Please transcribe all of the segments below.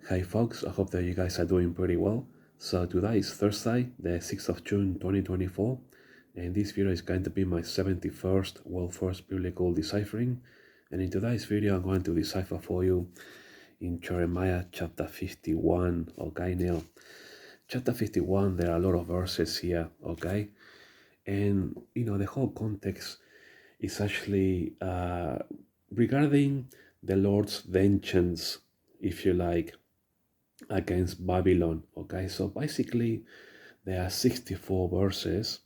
Hey folks, I hope that you guys are doing pretty well. So today is Thursday, the 6th of June 2024, and this video is going to be my 71st World First Biblical Deciphering. And in today's video, I'm going to decipher for you in Jeremiah chapter 51. Okay, now, chapter 51, there are a lot of verses here, okay? And, the whole context is actually regarding the Lord's vengeance, if you like, against Babylon. Okay, so basically there are 64 verses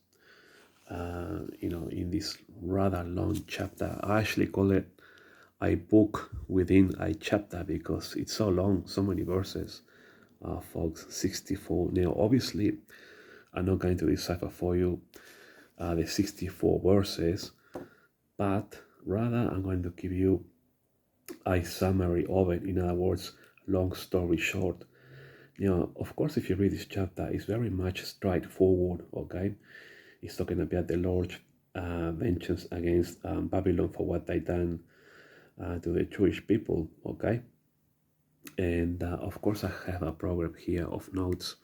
in this rather long chapter. I actually call it a book within a chapter because it's so long, so many verses, folks. 64. Now obviously I'm not going to decipher for you the 64 verses, but rather I'm going to give you a summary of it. In other words, long story short. Of course, if you read this chapter, it's very much straightforward, okay? It's talking about the Lord's vengeance against Babylon for what they done to the Jewish people, okay? And of course, I have a program here of notes,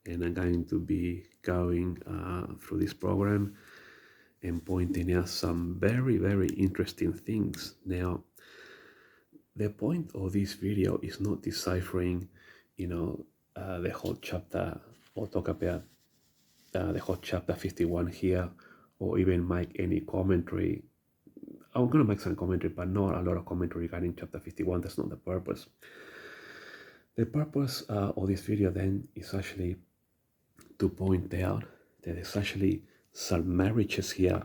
and I'm going to be going through this program and pointing out some very, very interesting things. Now, the point of this video is not deciphering, the whole chapter, or talk about the whole chapter 51 here, or even make any commentary. I'm going to make some commentary, but not a lot of commentary regarding chapter 51. That's not the purpose. The purpose of this video then is actually to point out that there's actually some marriages here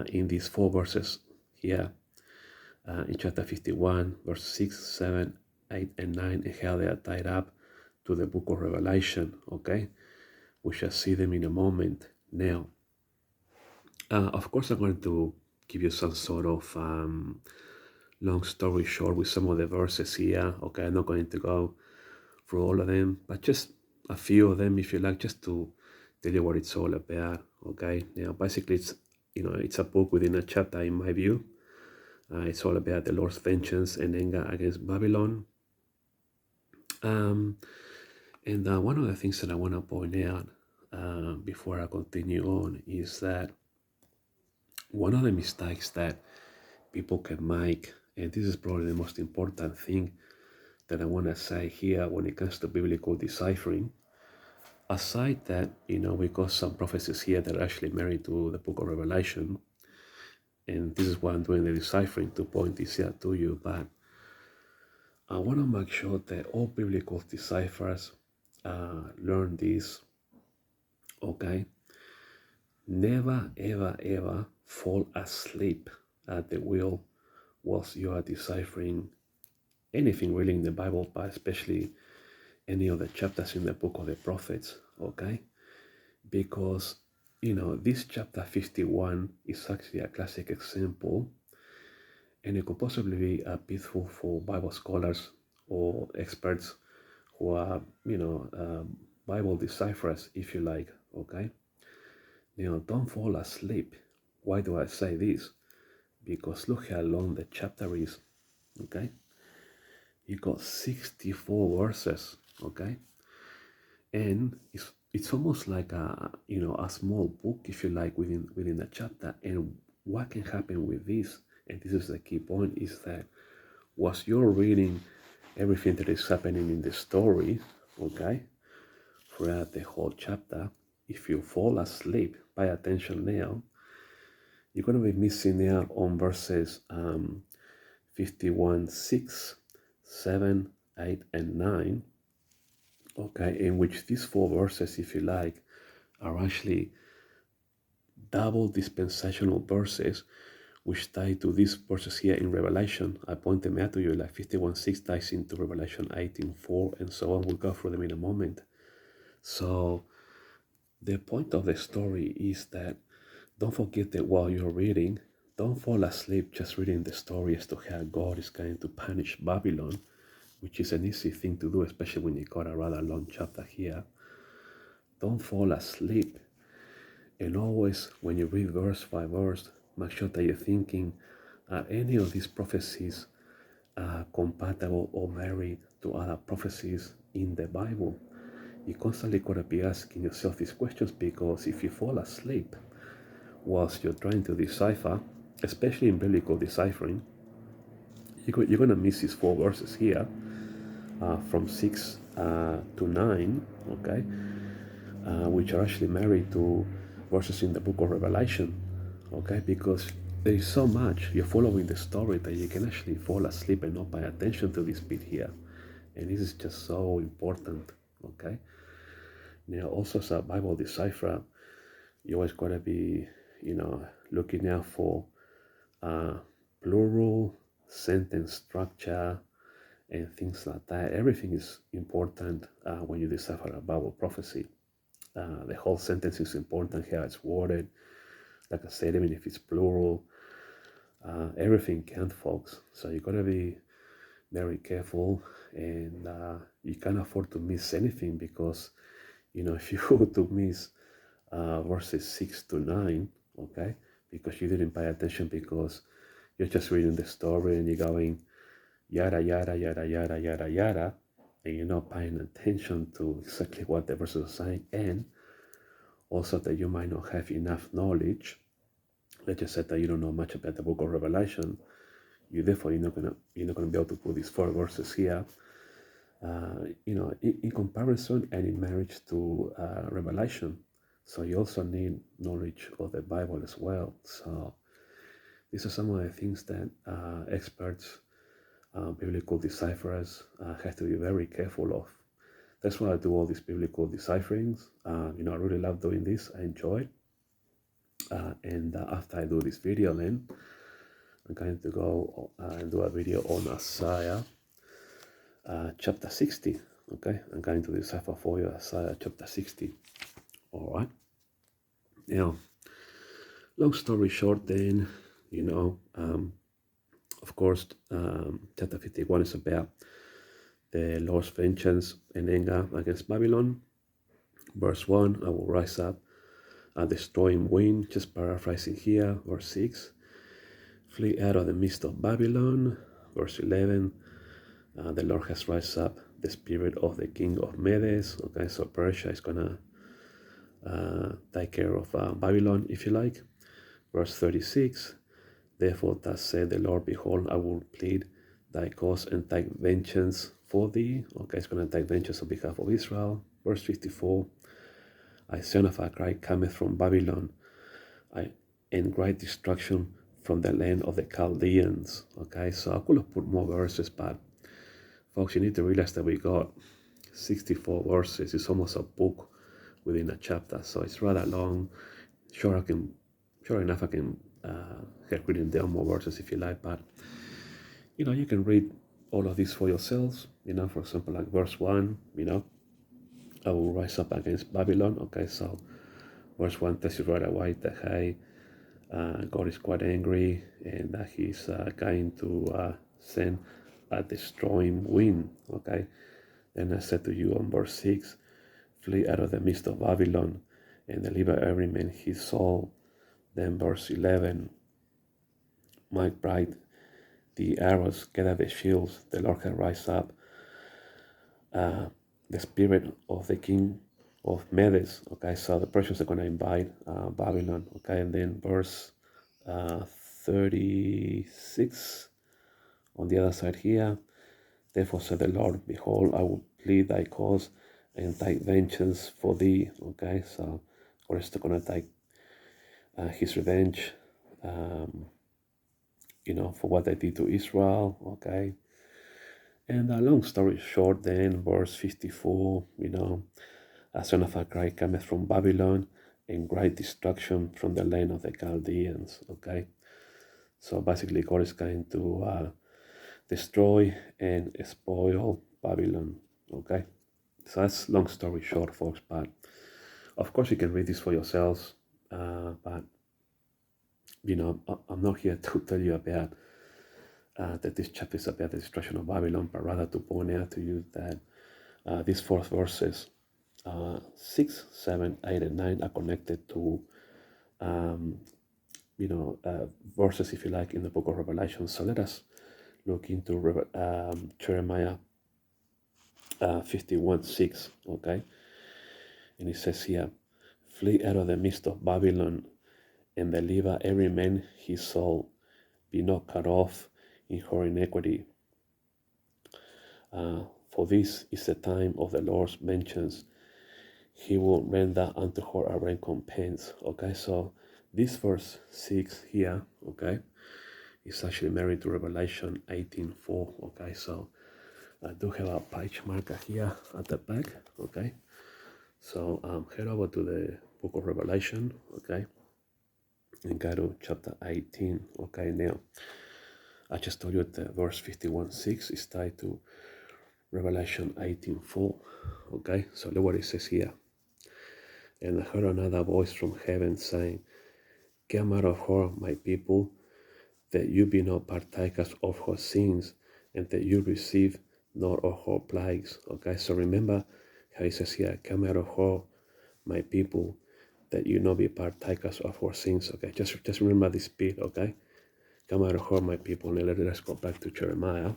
in these 4 verses here in chapter 51, verse 6, 7, 8, and 9, and how they are tied up to the book of Revelation, okay? We shall see them in a moment. Now, of course, I'm going to give you some sort of long story short with some of the verses here, okay? I'm not going to go through all of them, but just a few of them, if you like, just to tell you what it's all about, okay? Now, basically, it's a book within a chapter, in my view. It's all about the Lord's vengeance and anger against Babylon. And one of the things that I want to point out before I continue on is that one of the mistakes that people can make, and this is probably the most important thing that I want to say here when it comes to biblical deciphering, aside that, we got some prophecies here that are actually married to the book of Revelation, and this is why I'm doing the deciphering, to point this out to you, but I want to make sure that all biblical decipherers learn this, okay? Never, ever, ever fall asleep at the wheel whilst you are deciphering anything really in the Bible, but especially any of the chapters in the book of the prophets, okay? Because, this chapter 51 is actually a classic example, and it could possibly be a pitfall for Bible scholars or experts who are, Bible decipherers, if you like, okay? Don't fall asleep. Why do I say this? Because look how long the chapter is, okay? You got 64 verses, okay? And it's almost like a small book, if you like, within a chapter. And what can happen with this, and this is the key point, is that whilst you're reading everything that is happening in the story, okay, throughout the whole chapter, if you fall asleep, pay attention now, you're going to be missing out on verses 51, 6, 7, 8, and 9, okay, in which these 4 verses, if you like, are actually double dispensational verses which tie to these verses here in Revelation. I point them out to you, like 51:6 ties into Revelation 18:4, and so on. We'll go through them in a moment. So the point of the story is that don't forget that while you're reading, don't fall asleep just reading the story as to how God is going to punish Babylon, which is an easy thing to do, especially when you got a rather long chapter here. Don't fall asleep. And always, when you read verse by verse, make sure that you're thinking, are any of these prophecies compatible or married to other prophecies in the Bible? You constantly got to be asking yourself these questions, because if you fall asleep whilst you're trying to decipher, especially in biblical deciphering, you're going to miss these 4 verses here, from 6 to 9, okay, which are actually married to verses in the book of Revelation, okay, because there is so much. You're following the story that you can actually fall asleep and not pay attention to this bit here. And this is just so important, okay? Now, also as a Bible decipherer, you always got to be, looking out for plural, sentence structure, and things like that. Everything is important when you decipher a Bible prophecy. The whole sentence is important, how it's worded. Like I said, even if it's plural, everything counts, folks. So you got to be very careful, and you can't afford to miss anything, because if you were to miss verses 6 to 9, okay, because you didn't pay attention, because you're just reading the story and you're going yada yada yada yada yada yada, and you're not paying attention to exactly what the verses are saying, and also that you might not have enough knowledge. Let's just say that you don't know much about the book of Revelation. You're definitely not gonna be able to put these 4 verses here, in comparison and in marriage to Revelation. So you also need knowledge of the Bible as well. So these are some of the things that experts, biblical decipherers, have to be very careful of. That's why I do all these biblical decipherings. I really love doing this. I enjoy it. And after I do this video, then I'm going to go and do a video on Isaiah chapter 60. Okay, I'm going to decipher for you Isaiah chapter 60. All right. Now, long story short, then, of course, chapter 51 is about the Lord's vengeance and anger against Babylon. Verse 1, I will rise up a destroying wind, just paraphrasing here. Verse 6, flee out of the midst of Babylon. Verse 11, the Lord has raised up the spirit of the king of Medes. Okay, so Persia is going to take care of Babylon, if you like. Verse 36, therefore thus said the Lord, behold, I will plead thy cause and take vengeance for thee. Okay, it's going to take vengeance on behalf of Israel. Verse 54, a son of a cry cometh from Babylon, and great destruction from the land of the Chaldeans. Okay, so I could have put more verses, but folks, you need to realize that we got 64 verses. It's almost a book within a chapter, so it's rather long. Sure enough, I can have written down more verses if you like, but you can read all of this for yourselves. For example, like verse 1, I will rise up against Babylon. Okay, so verse 1 tells you right away that, hey, God is quite angry, and that he's going to send a destroying wind. Okay, then I said to you on verse 6, flee out of the midst of Babylon and deliver every man his soul. Then verse 11, my bride, the arrows, gather the shields, the Lord can rise up the spirit of the king of Medes. Okay, so the Persians are going to invade Babylon. Okay, and then verse 36 on the other side here, therefore said the Lord, behold, I will plead thy cause and take vengeance for thee. Okay, so God is going to take his revenge, for what they did to Israel. Okay, and long story short, then verse 54, a son of a cry cometh from Babylon, and great destruction from the land of the Chaldeans. Okay, so basically God is going to destroy and spoil Babylon. Okay, so that's long story short, folks, but of course you can read this for yourselves, but I'm not here to tell you about that this chapter is about the destruction of Babylon, but rather to point out to you that these 4 verses, 6, 7, 8, and 9 are connected to verses, if you like, in the book of Revelation. So let us look into Jeremiah 51:6, okay? And it says here, flee out of the midst of Babylon, and deliver every man his soul, be not cut off in her iniquity. For this is the time of the Lord's vengeance. He will render unto her a recompense. Okay, so this verse 6 here, okay, is actually married to Revelation 18:4. Okay, so I do have a page marker here at the back. Okay, so head over to the book of Revelation. Okay, and go to chapter 18. Okay, now I just told you that verse 51:6 is tied to Revelation 18:4. Okay, so look what it says here. And I heard another voice from heaven saying, come out of her, my people, that you be not partakers of her sins, and that you receive nor of her plagues. Okay, so remember how it says here, come out of her, my people, that you not be partakers of her sins. Okay, just remember this bit. Okay, come out of her, my people. Now let's go back to Jeremiah,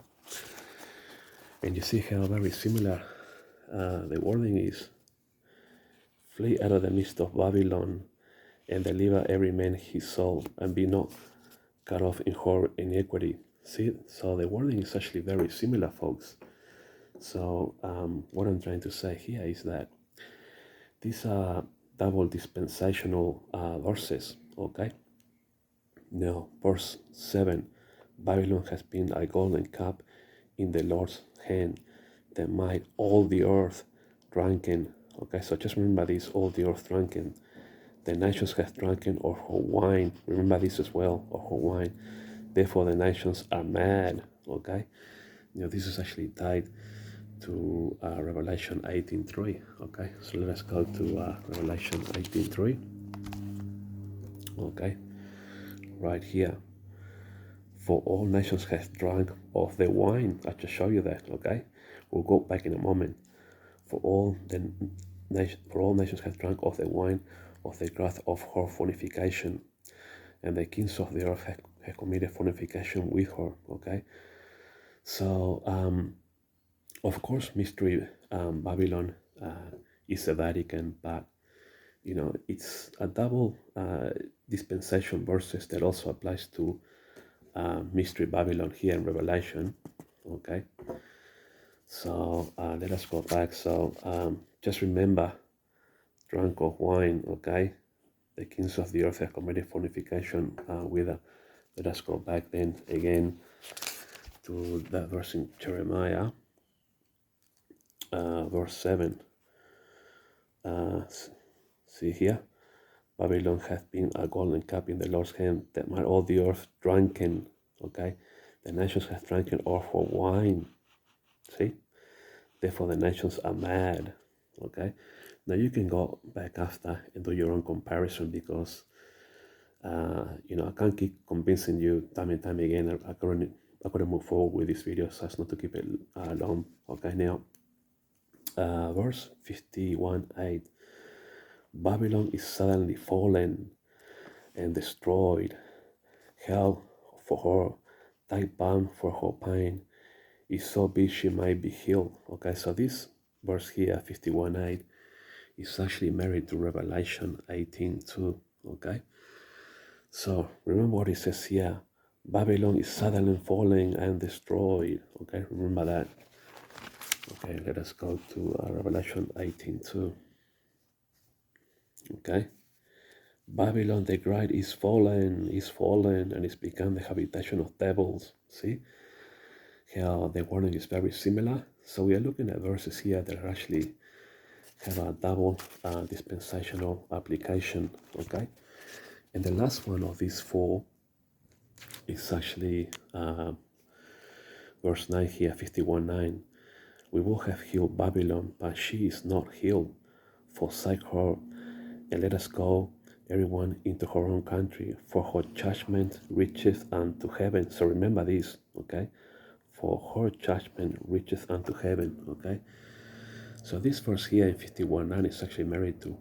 and you see how very similar the wording is. Flee out of the midst of Babylon, and deliver every man his soul, and be not cut off in her iniquity. See, so the wording is actually very similar, folks. So what I'm trying to say here is that these are double dispensational verses. Okay. Now, verse 7, Babylon has been a golden cup in the Lord's hand, that might all the earth drunken. Okay, so just remember this, all the earth drunken. The nations have drunken of her wine. Remember this as well, of her wine. Therefore the nations are mad. Okay, this is actually tied to Revelation 18:3. Okay, so let us go to Revelation 18:3. Okay, right here. For all nations have drunk of the wine. I just show you that. Okay, we'll go back in a moment. For all nations have drunk of the wine of the wrath of her fornication, and the kings of the earth have committed fornication with her. Okay, so of course, mystery Babylon is the Vatican, but it's a double dispensation verses that also applies to mystery Babylon here in Revelation. Okay, so let us go back. So just remember, drunk of wine. Okay, the kings of the earth have committed fornication with her. Let us go back then again to that verse in Jeremiah, verse 7. See here, Babylon hath been a golden cup in the Lord's hand, that might all the earth drunken. Okay, the nations have drunken of her wine. See, therefore the nations are mad. Okay, now you can go back after and do your own comparison, because I can't keep convincing you time and time again. I couldn't move forward with this video so as not to keep it long. Okay, now verse 51:8. Babylon is suddenly fallen and destroyed. Hell for her, thy balm for her pain, is so big she might be healed. Okay, so this verse here, 51:8, is actually married to Revelation 18:2. Okay, so remember what it says here. Babylon is suddenly fallen and destroyed. Okay, remember that. Okay, let us go to Revelation 18:2. Okay, Babylon the Great is fallen, and is become the habitation of devils. See how the wording is very similar. So we are looking at verses here that actually have a double dispensational application. Okay, and the last one of these four is actually verse 9 here, 51:9. We will have healed Babylon, but she is not healed. Forsake her, and let us go, everyone into her own country, for her judgment reacheth unto heaven. So remember this, okay? For her judgment reacheth unto heaven, okay? So this verse here in 51:9 is actually married to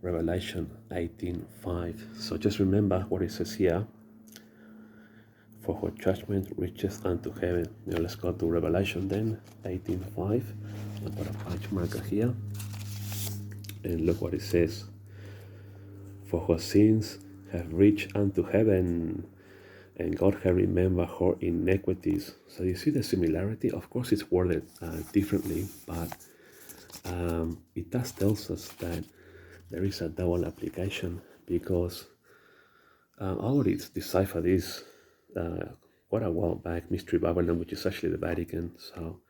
Revelation 18:5. So just remember what it says here. for her judgment reaches unto heaven. Now let's go to Revelation then, 18:5. I've got a page marker here. And look what it says. For her sins have reached unto heaven, and God has remembered her iniquities. So you see the similarity. Of course, it's worded differently, but it does tells us that there is a double application, because I already deciphered this quite a while back, Mystery Babylon, which is actually the Vatican. So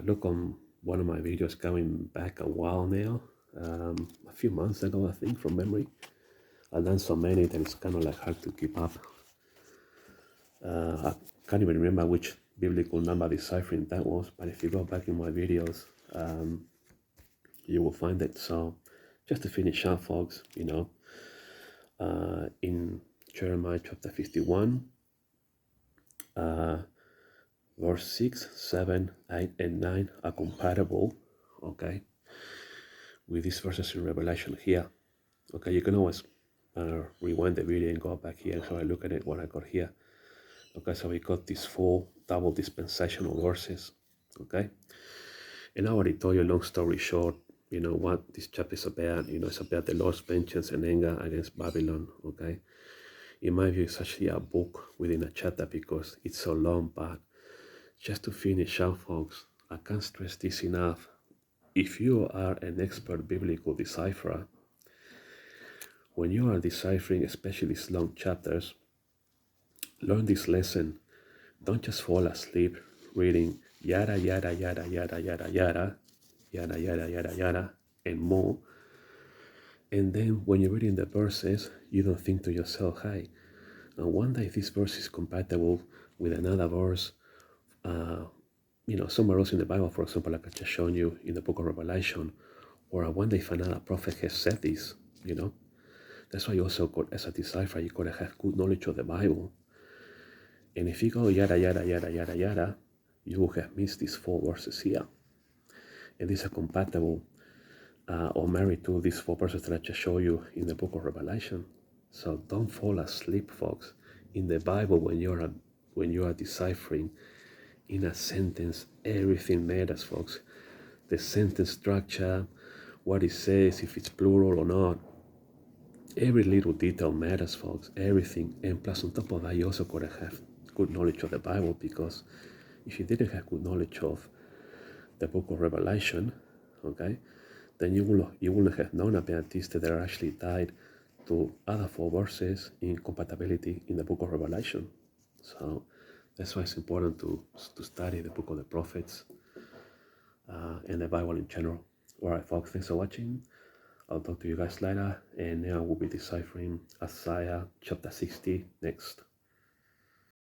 look on one of my videos going back a while now, a few months ago, I think, from memory. I've done so many that it's kind of like hard to keep up. I can't even remember which biblical number deciphering that was, but if you go back in my videos, you will find it. So just to finish up, folks, in Jeremiah chapter 51, verse 6, 7, 8, and 9 are compatible, okay, with these verses in Revelation here. Okay, you can always rewind the video and go back here and have a look at it, what I got here. Okay, so we got these 4 double dispensational verses, okay? And I already told you, long story short, what this chapter is about. It's about the Lord's vengeance and anger against Babylon, okay? In my view, it's actually a book within a chapter because it's so long, but just to finish up, folks, I can't stress this enough. If you are an expert biblical decipherer, when you are deciphering, especially these long chapters, learn this lesson. Don't just fall asleep reading yada, yada, yada, yada, yada, yada, yada, yada, yada, yada, and more. And then when you're reading the verses, you don't think to yourself, hey, I wonder if this verse is compatible with another verse, somewhere else in the Bible, for example, like I just shown you in the book of Revelation, or I wonder if another prophet has said this, That's why you also got, as a decipherer, you got to have good knowledge of the Bible. And if you go yada, yada, yada, yada, yada, you will have missed these 4 verses here. And these are compatible or married to these 4 verses that I just showed you in the book of Revelation. So don't fall asleep, folks. In the Bible, when you are deciphering in a sentence, everything matters, folks. The sentence structure, what it says, if it's plural or not. Every little detail matters, folks. Everything. And plus, on top of that, you also got to have good knowledge of the Bible, because if you didn't have good knowledge of the book of Revelation, okay, then you wouldn't have known about this, that they're actually tied to other 4 verses in compatibility in the book of Revelation. So that's why it's important to study the book of the prophets and the Bible in general. All right, folks, thanks for watching. I'll talk to you guys later, and now we'll be deciphering Isaiah chapter 60 next.